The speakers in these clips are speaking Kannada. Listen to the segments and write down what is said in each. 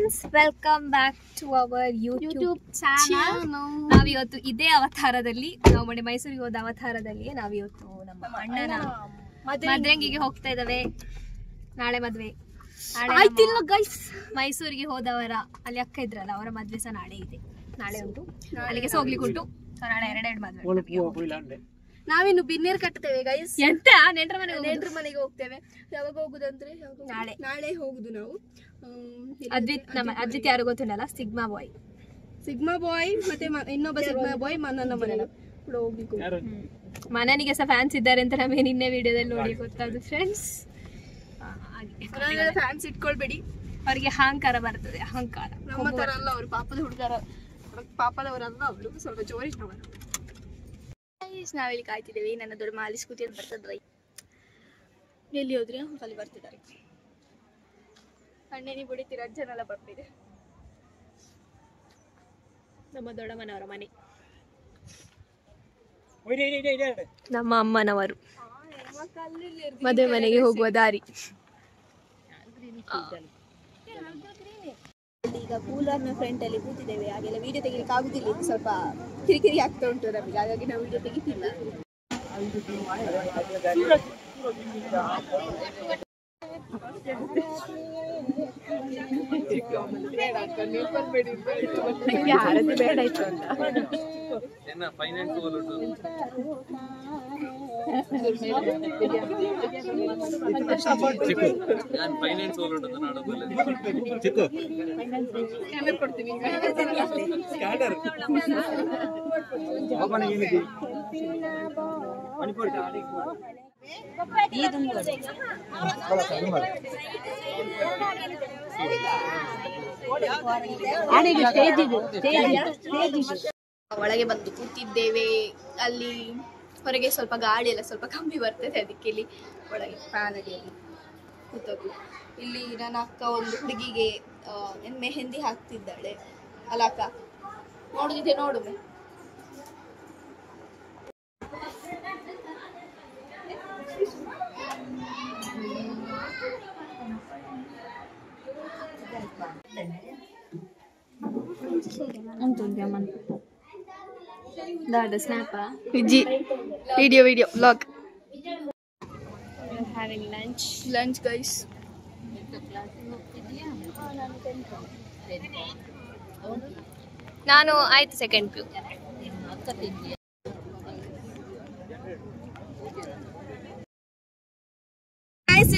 Friends, welcome back to our YouTube channel. ನಾವಿವತ್ತು ಇದೇ ಅವತಾರದಲ್ಲಿ, ನಾವು ಮೊನ್ನೆ ಮೈಸೂರಿಗೆ ಹೋದ ಅವತಾರದಲ್ಲಿ ನಾವಿವತ್ತು ನಮ್ಮ ಅಣ್ಣನ ಮದ್ರಂಗಿಗೆ ಹೋಗ್ತಾ ಇದ್ದಾವೆ. ನಾಳೆ ಮದ್ವೆ. ಮೈಸೂರಿಗೆ ಹೋದವರ ಅಲ್ಲಿ ಅಕ್ಕ ಇದ್ರಲ್ಲ, ಅವರ ಮದ್ವೆ ಸಹ ನಾಳೆ ಇದೆ. ನಾಳೆ ಉಂಟು, ಅಲ್ಲಿಗೆ ಹೋಗ್ಲಿಕ್ಕೆ ಉಂಟು. ನಾಳೆ ಎರಡೆರಡು ಮದ್ವೆ. ನಾವಿನ್ನು ಬಿನ್ನೇರ್ ಕಟ್ತೇವೆ ಗೈಸ್. ಎಂತ ನೆಂಟ್ರ ಮನೆಗೆ ಹೋಗ್ತೇವೆ. ಯಾವಾಗ ಹೋಗುದಂದ್ರೆ ನಾಳೆ ಹೋಗುದು ನಾವು. ಅಜಿತ್ ಯಾರು ಗೊತ್ತಿಲ್ಲ, ಸಿಗ್ಮಾ ಬಾಯ್ ಮತ್ತೆ ಇನ್ನೊಬ್ಬ ಸಿಗ್ಮಾ ಬಾಯ್ ನನ್ನ ಮನೆ ಕೂಡ ಹೋಗ್ಲಿಕ್ಕೆ. ಮನನಿಗೆ ಸಹ ಫ್ಯಾನ್ಸ್ ಇದ್ದಾರೆ ಅಂತ ನಮಗೆ ನಿನ್ನೆ ವಿಡಿಯೋದಲ್ಲಿ ನೋಡಿ ಗೊತ್ತಾದ್ರು ಫ್ರೆಂಡ್ಸ್. ಫ್ಯಾನ್ಸ್ ಇಟ್ಕೊಳ್ಬೇಡಿ, ಅವರಿಗೆ ಅಹಂಕಾರ ಬರ್ತದೆ. ಅಹಂಕಾರ ನಮ್ಮ ತರ ಅಲ್ಲ ಅವರು, ಪಾಪದವರಲ್ಲ ಅವರು, ಸ್ವಲ್ಪ ಜೋರಿನವರು. ನಾವಿಲ್ಲಿ ಕಾಯ್ತಿದ್ದೇವೆ. ನನ್ನ ದೊಡ್ಡ ಮಾಲಿ ಸ್ಕೂಟಿಯಲ್ಲಿ ಬರ್ತದ್ರೈ. ಎಲ್ಲಿ ಹೋದ್ರೆ ಅಲ್ಲಿ ಬರ್ತಿದ್ದಾರೆ. ಅಣ್ಣನಿ ಬುಡಿತೀರ ಅಜ್ಜನೆಲ್ಲ ಬರ್ತಿದೆ. ನಮ್ಮ ದೊಡ್ಡಮ್ಮನವರ ಮನೆ, ನಮ್ಮ ಅಮ್ಮನವರು ಮದುವೆ ಮನೆಗೆ ಹೋಗುವ ದಾರಿ. ಈಗ ಕೂಲರ್ನ ಫ್ರಂಟ್ ಅಲ್ಲಿ ಕೂತಿದ್ದೇವೆ. ಹಾಗೆಲ್ಲ ವಿಡಿಯೋ ತೆಗಿಲಿಕ್ಕೆ ಆಗುದಿಲ್ಲ, ಸ್ವಲ್ಪ ಕಿರಿಕಿರಿ ಆಗ್ತಾ ಉಂಟು ನಮಗೆ, ಹಾಗಾಗಿ ನಾವು ವಿಡಿಯೋ ತೆಗಿತಿಲ್ಲ. ಬೇಡ ಇತ್ತು ಅಂತ ಒಳಗೆ ಬಂದು ಕೂತಿದ್ದೇವೆ. ಅಲ್ಲಿ ಹೊರಗೆ ಸ್ವಲ್ಪ ಗಾಳಿ ಎಲ್ಲ ಸ್ವಲ್ಪ ಕಮ್ಮಿ ಬರ್ತದೆ, ಅದಕ್ಕೆ ಇಲ್ಲಿ ಒಳಗೆ ಫ್ಯಾನ್ ಅಡಿಯಲ್ಲಿ ಕೂತದ್ದು. ಇಲ್ಲಿ ನನ್ನ ಅಕ್ಕ ಒಂದು ಹುಡುಗಿಗೆ ಮೆಹಂದಿ ಹಾಕ್ತಿದ್ದಾಳೆ ಅಲ್ಲ ಅಕ್ಕ, ನೋಡುದಿದೆ ನೋಡುವೆ. Video vlog. Lunch guys. ನಾನು ಆಯ್ತು ಸೆಕೆಂಡ್ ಪ್ಯೂ.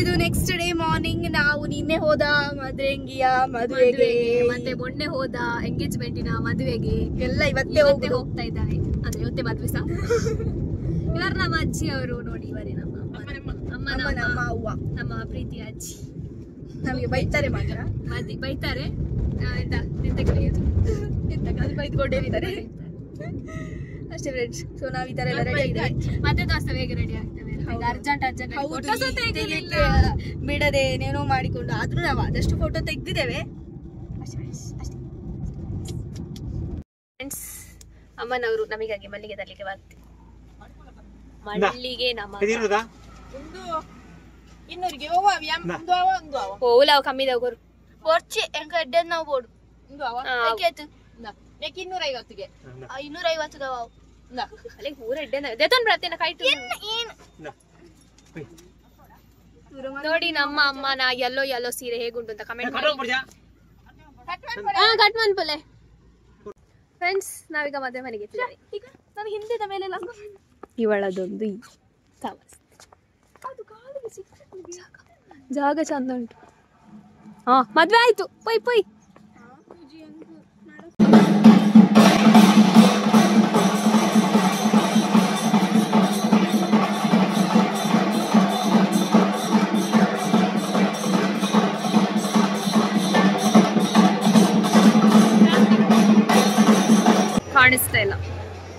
ಇದು ನೆಕ್ಸ್ಟ್ ಡೇ ಮಾರ್ನಿಂಗ್. ನಾವು ನಿನ್ನೆ ಹೋದ ಮದ್ರಂಗಿಯ ಮದುವೆಗೆ, ಮತ್ತೆ ಮೊನ್ನೆ ಹೋದ ಎಂಗೇಜ್ಮೆಂಟಿನ ಮದುವೆಗೆ ಎಲ್ಲ ಇವತ್ತೇ ಹೋಗ್ತಾ ಇದ್ದಾರೆ. ಅಂದ್ರೆ ಇವತ್ತೇ ಮದ್ವೆ ಸಹ. ಇವರು ನಮ್ಮ ಅಜ್ಜಿ ಅವರು ನೋಡಿ, ಇವರೇ ನಮ್ಮ ಅವ್ವ, ನಮ್ಮ ಪ್ರೀತಿಯ ಅಜ್ಜಿ. ನಮಗೆ ಬೈತಾರೆ ಮಾತ್ರ, ಬೈತಾರೆ. ಬೈದ್ಕೊಂಡಿದ್ದಾರೆ ಅಷ್ಟೇ ಫ್ರೆಂಡ್ಸ್. ಸೊ ನಾವ್ ಈ ತರ ಎಲ್ಲ ರೆಡಿ ಆಗಿದ್ದೇವೆ. ಮತ್ತೆ ದೋಸ್ತ ಬೇಗ ರೆಡಿ ಆಗ್ತೇವೆ. ಅರ್ಜೆಂಟ್ ಬಿಡದೆ ಏನೇನೋ ಮಾಡಿಕೊಂಡು, ಆದ್ರೂ ನಾವು ಆದಷ್ಟು ಫೋಟೋ ತೆಗ್ದಿದ್ದೇವೆ. ಫ್ರೆಂಡ್ಸ್, ಅಮ್ಮನವರು ನಮಗಾಗಿ ಮಲ್ಲಿಗೆ ತರಲಿಕ್ಕೆ ಬರ್ತೀವಿ. ಮಲ್ಲಿಗೆ ನಮ್ಮ ಓಲಾವ್ ಕಮ್ಮಿದಾವ್ ಕೊರು ಪೋರ್ಚಿ ಎಂಕ ಎಡ್ಡೆ ನಾವು ಬೋಡು 250ಗೆ 250 ದವ ಅಲ್ಲಿ ಊರ ಎಡ್ಡೆ ದೇತನ್ ಬರ್ತೇನೆ ಕೈಟು. ನೋಡಿ ನಮ್ಮ ಅಮ್ಮನ ಯಲ್ಲೋ ಸೀರೆ ಹೇಗುಂಟು ಅಂತ ಕಮೆಂಟ್ ಮಾಡಿ. ಕಟ್ ಮಾಡ್ಪಲೆ ಫ್ರೆಂಡ್ಸ್, ನಾವೀಗ ಮದುವೆ ಮನೆಗೆ ನನಗೆ ಹಿಂದಿದ ಮೇಲೆ ಇವಳದೊಂದು ಜಾಗ ಚಂದ ಉಂಟು. ಮದ್ವೆ ಆಯ್ತು. ಪೊಯ್ ಕಾಣಿಸ್ತಾ ಇಲ್ಲ.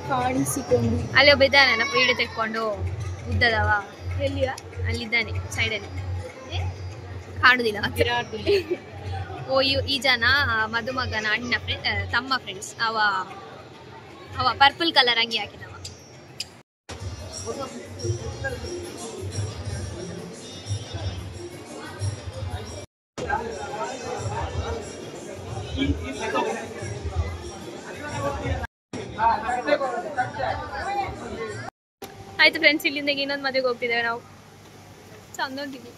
ಕಾಣಿಸಿಕೊಂಡು ಅಲ್ಲಿ ಒಬ್ಬ ಇದ್ದಾನೆ, ನಮ್ಮ ವೀಡಿಯೋ ತೆಕ್ಕೊಂಡು ಉದ್ದದವ. ಎಲ್ಲಿಯ? ಅಲ್ಲಿದ್ದಾನೆ ಸೈಡಲ್ಲಿ, ಕಾಣುದಿಲ್ಲ. ಈ ಜನ ಮದುಮಗನ ಅಣ್ಣ ತಮ್ಮ ಫ್ರೆಂಡ್ಸ್. ಅವ ಪರ್ಪಲ್ ಕಲರ್ ಅಂಗಿ ಹಾಕಿದವ. ಆಯ್ತು ಫ್ರೆಂಡ್ಸ್, ಇಲ್ಲಿಂದ ಇನ್ನೊಂದು ಮದುವೆಗೆ ಹೋಗ್ತಿದ್ದೇವೆ ನಾವು. ಚಂದೋಗಿದ್ವಿ.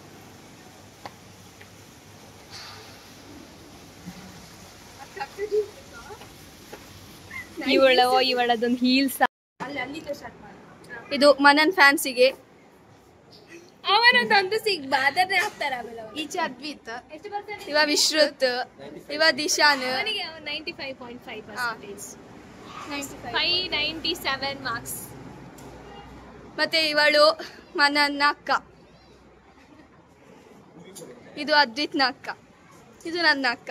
ಇವಳದೊಂದು ಹೀಲ್ಸ್. ಇದು ಮನನ್ ಫ್ಯಾನ್ಸಿಗೆ. ಅವರದಂತೂ ಬಾದರ್ನೇ ಹಾಕ್ತಾರೆ. ಆಮೇಲೆ ಈಚೆ ಅದ್ವಿತ್, ಇವ ವಿಶ್ರುತ್, ಇವ ದಿಶಾನ್. 95.5%. 597 ಮಾರ್ಕ್ಸ್. ಮತ್ತೆ ಇವಳು ಮನನ್ನ ಅಕ್ಕ, ಇದು ಅದ್ವಿತ್ನ ಅಕ್ಕ, ಇದು ನನ್ನ ಅಕ್ಕ.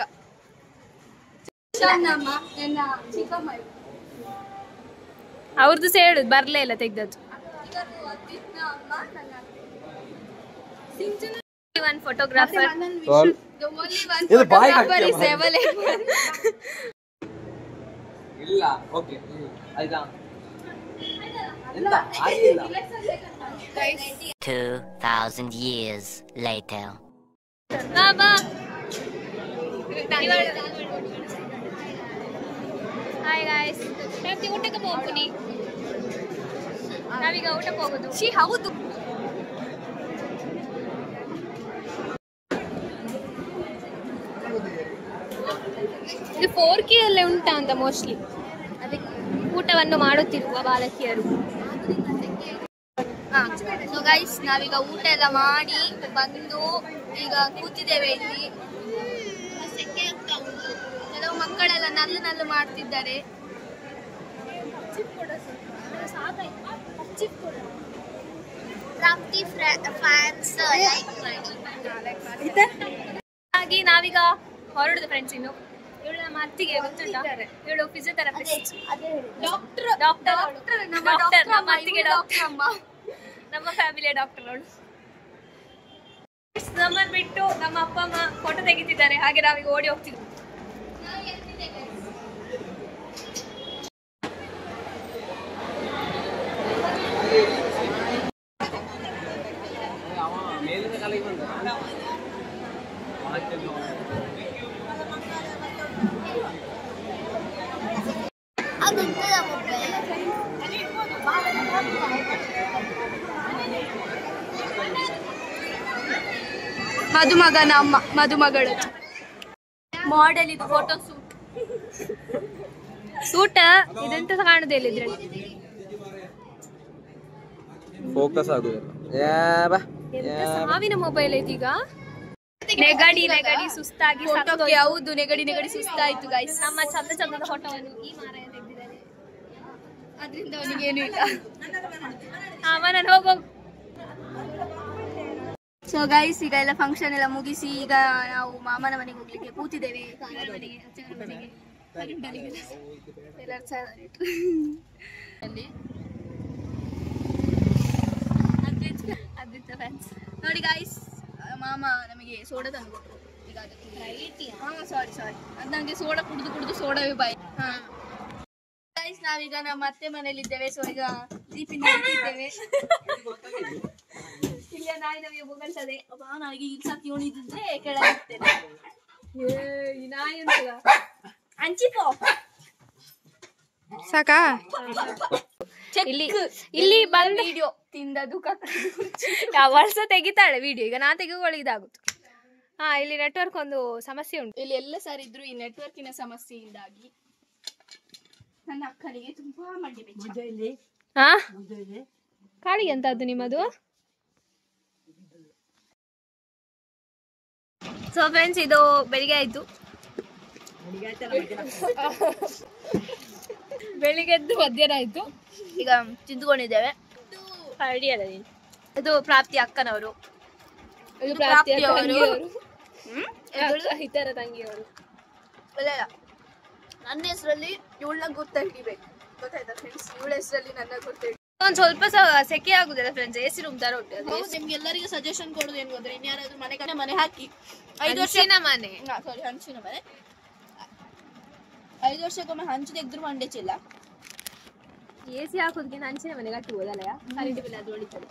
ಅವ್ರದ್ದು ಸಹ ಹೇಳುದು ಬರ್ಲೇ ಇಲ್ಲ ತೆಗ್ದದ್ದು. One photographer. The only one photographer is available. ಇಲ್ಲ ಓಕೆ ಆಯ್ತಾ ಎಂತ ಆಗಿಲ್ಲ. 2000 years later. Baba. Hi guys. ಊಟಕ್ಕೆ ಹೋಗ್ತೀನಿ. ನಾವೀಗ ಊಟಕ್ಕೆ ಹೋಗೋದು. ಹೌದು. ಇದು 4K ಅಲ್ಲೇ ಉಂಟಾ ಅಂತ ಮೋಸ್ಟ್ಲಿ ಅದಕ್ಕೆ ಊಟವನ್ನು ಮಾಡುತ್ತಿರುವ ಬಾಲಕಿಯರು. ಸೊ ಗೈಸ್, ನಾವೀಗ ಊಟ ಎಲ್ಲ ಮಾಡಿ ಬಂದು ಈಗ ಕೂತಿದ್ದೇವೆ ಇಲ್ಲಿ. ಸೆಕೆ ಆಗ್ತಾ ಉಂಟು. ಕೆಲವು ಮಕ್ಕಳೆಲ್ಲ ನಲ್ಲು ಮಾಡ್ತಿದ್ದಾರೆ. ಹಾಗೆ ನಾವೀಗ ಹೊರಡುದು ಫ್ರೆಂಡ್ಸ್. ಇನ್ನು ಇವಳು ನಮ್ಮ ಅತ್ತಿಗೆ ಗೊತ್ತುಂಟಾ, ಇವಳು ಫಿಸಿಯೋಥೆರಪಿಸ್ಟ್, ಡಾಕ್ಟರ್ ನಮ್ಮ ಅತ್ತಿಗೆ ಡಾಕ್ಟರ್, ನಮ್ಮ ಫ್ಯಾಮಿಲಿಯ ಡಾಕ್ಟರ್ ಅವಳು. ನಮ್ಮನ್ನು ಬಿಟ್ಟು ನಮ್ಮ ಅಪ್ಪ ಅಮ್ಮ ಫೋಟೋ ತೆಗಿತಿದ್ದಾರೆ. ಹಾಗೆ ನಾವೀಗ ಓಡಿ ಹೋಗ್ತಿದ್ವಿ. ಮೇಲಿನ ಕಾಲಿಗೆ ಬಂದ ಮದುಮಗನ ಅಮ್ಮ, ಮದುಮಗಳು ಮಾಡೆಲ್. ಇದು ಫೋಟೋ ಸೂಟ ಇದೆಂತ ಕಾಣುದಿಲ್ಲ ಇದ್ರಲ್ಲಿ. ಫೋಕಸ್ ಆಗುದಿಲ್ಲ. ಸಾವಿನ ಮೊಬೈಲ್ ಐತೀಗ. ನೆಗಡಿ ಸುಸ್ತಾಗಿ ಯಾವುದು ನೆಗಡಿ ಸುಸ್ತಾಯ್ತು ಗೈಸ್. ನಮ್ಮ ಚಂದದ ಫೋಟೋವನ್ನು ಈ ಮಾರಾಯ ತೆಗೆದಿದ್ದಾರೆ. ಅದ್ರಿಂದ ಅವನಿಗೆ ಏನು ಇಲ್ಲ. ನಾನು ಹೋಗೋ. ಸೊ ಗೈಸ್, ಈಗ ಎಲ್ಲ ಫಂಕ್ಷನ್ ಎಲ್ಲ ಮುಗಿಸಿ ಈಗ ನಾವು ಮಾಮನ ಮನೆಗೆ ಹೋಗ್ಲಿಕ್ಕೆ ಕೂತಿದ್ದೇವೆ. ಕಾರಣ ಮನೆಗೆ, ಅಚ್ಚನ ಮನೆಗೆ, ನೋಡಿ ಗೈಸ್, ಮಾಮ ನಮಗೆ ಸೋಡಾ ತಂದು ಕೊಟ್ಟರು. ಈಗ ಸಾರಿ ಅದು ನನಗೆ ಸೋಡಾ ಕುಡಿದು ಸೋಡವೇ ಬಾಯಿ. ಗೈಸ್, ನಾವೀಗ ನಮ್ಮ ಅತ್ತೆ ಮನೇಲಿ ಇದ್ದೇವೆ. ಸೊ ಈಗ ದೀಪಿನ ಇದ್ದೇವೆ. ಇಲ್ಲ ನಾಯಿ ನಮಗೆ ಬೊಗಳ್ತದೆ. ನನಗೆ ಈಗ ಸತಿ ಉಳಿದಿದ್ರೆ ಕೆಳಗಿರ್ತೇನೆ. ಈ ನಾಯಿ ಉಂಟಲ್ಲ ಅಂಚಿಪೋ ಸಾಕಾ. ಇಲ್ಲಿ ಬಂದ ವಿಡಿಯೋ ತಿಂದದು ವರ್ಷ ತೆಗಿತಾಳೆ ವಿಡಿಯೋ. ಈಗ ನಾ ತೆಗೆದುಕೊಳ್ಳಿ ಇದಾಗುತ್ತೆ. ಇಲ್ಲಿ ನೆಟ್ವರ್ಕ್ ಒಂದು ಸಮಸ್ಯೆ ಉಂಟು. ಇಲ್ಲಿ ಎಲ್ಲ ಸರಿ ಇದ್ರು ಈ ನೆಟ್ವರ್ಕಿನ ಸಮಸ್ಯೆಯಿಂದಾಗಿ ನನ್ನ ಅಕ್ಕನಿಗೆ ತುಂಬಾ ಮಂಡಿ ಬೆಚ್ಚ. ಕಾಳಿಗೆ ಎಂತದ್ದು ನಿಮ್ಮದು? ಸೊ ಫ್ರೆಂಡ್ಸ್, ಇದು ಬೆಳಿಗ್ಗೆ ಆಯ್ತು. ಬೆಳಿಗ್ಗೆದ್ದು ಮಧ್ಯಾಹ್ನ ಆಯ್ತು. ಈಗ ತಿಂದುಕೊಂಡಿದ್ದೇವೆ. ಇದು ಪ್ರಾಪ್ತಿ ಅಕ್ಕನವರು, ಇದು ಪ್ರಾಪ್ತಿ ಇತರ ತಂಗಿಯವರು. ನನ್ನ ಹೆಸರಲ್ಲಿ ಇವಳನ್ನ ಗುರ್ತ ಹಿಡಿಬೇಕು, ಗೊತ್ತಾಯ್ತಾ ಫ್ರೆಂಡ್ಸ್? ಇವಳ ಹೆಸರಲ್ಲಿ ನನ್ನ ಗುರ್ತ ಹಿಡಿ. ಒಂದ್ ಸ್ವಲ್ಪ ಸೆಕೆ ಆಗುದಿಲ್ಲ ಫ್ರೆಂಡ್ಸ್. ಎಸಿ ರೂಮ್ ತರ ಉಂಟು. ನಿಮ್ಗೆ ಎಲ್ಲರಿಗೂ ಸಜೆಷನ್ ಕೊಡೋದು ಏನು ಗೊತ್ತಾ? ಇನ್ಯಾರಾದ್ರೂ ಮನೆ ಹಾಕಿ 5 ವರ್ಷ ಮನೆ, ಸಾರಿ ಹಂಚಿನ ಮನೆ, 5 ವರ್ಷಕ್ಕೊಮ್ಮೆ ಹಂಚು ತೆಗೆದ್ರು ಮಂಡೆ ಚಿಲ್ಲ. ಎಸಿ ಹಾಕೋದಕ್ಕಿಂತ ಹಂಚಿನ ಮನೆಗೆ ಹಾಕಿಬೋದಲ್ಲ, ಕರೆಂಟ್ ಬಿಲ್ ಅದು ಹೊಡಿತದೆ.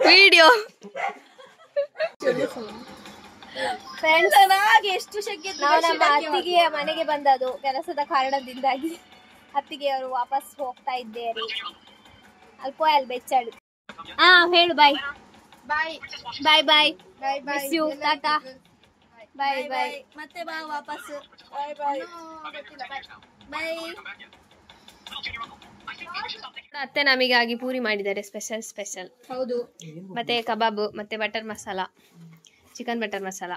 ವಿಡಿಯೋ ಫ್ರೆಂಡ್ಸ್ ಎಷ್ಟು ಶೆಕೆ ನಾವು ನಮ್ಮ ಅತ್ತಿಗೆಯ ಮನೆಗೆ ಬಂದದು ಕೆಲಸದ ಕಾರಣದಿಂದಾಗಿ. ಅತ್ತಿಗೆಯವರು ವಾಪಸ್ ಹೋಗ್ತಾ ಇದ್ದೇರಿ. ಅಲ್ಪ ಅಲ್ಲಿ ಬೆಚ್ಚಾಡು. ಹೇಳು ಬಾಯ್ ಬಾಯ್ ಬಾಯ್ ಬಾಯ್ ಬಾಯ್ ಬಾಯ್ ಮಿಸ್ ಯು ಟಾಟಾ ಬಾಯ್ ಬಾಯ್. ಮತ್ತೆ ಬಾ ವಾಪಸ್. ಬಾಯ್ ಬಾಯ್ ಬಾಯ್. ಅತ್ತೆ ನಮಗಾಗಿ ಪೂರಿ ಮಾಡಿದ್ದಾರೆ ಸ್ಪೆಷಲ್. ಹೌದು. ಮತ್ತೆ ಕಬಾಬ್ ಮತ್ತೆ butter masala, chicken butter masala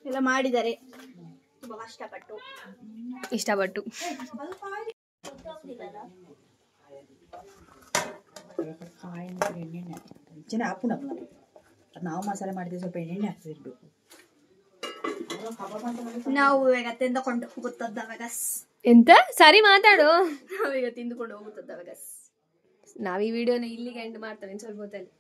ಎಲ್ಲ ಮಾಡಿದ್ದಾರೆ ತುಂಬಾ ಇಷ್ಟಪಟ್ಟು. ನಾವು ಮಸಾಲೆ ಮಾಡಿದ್ರೆ ಸ್ವಲ್ಪ ಎಣ್ಣೆ ಹಾಕ್ತಿರ್ಬೇಕು. ನಾವು ಈಗ ತಿಂದುಕೊಂಡು ಹೋಗುತ್ತದ್ದಾವಾಗ ಎಂತ ಸರಿ ಮಾತಾಡು. ನಾವೀಗ ತಿಂದುಕೊಂಡು ಹೋಗುತ್ತದ್ದಾವಾಗ ನಾವ್ ಈ ವಿಡಿಯೋನ ಇಲ್ಲಿಗೆ ಎಂಡ್ ಮಾಡ್ತೇವೆ ಸ್ವಲ್ಪ ಹೊತ್ತಲ್ಲಿ.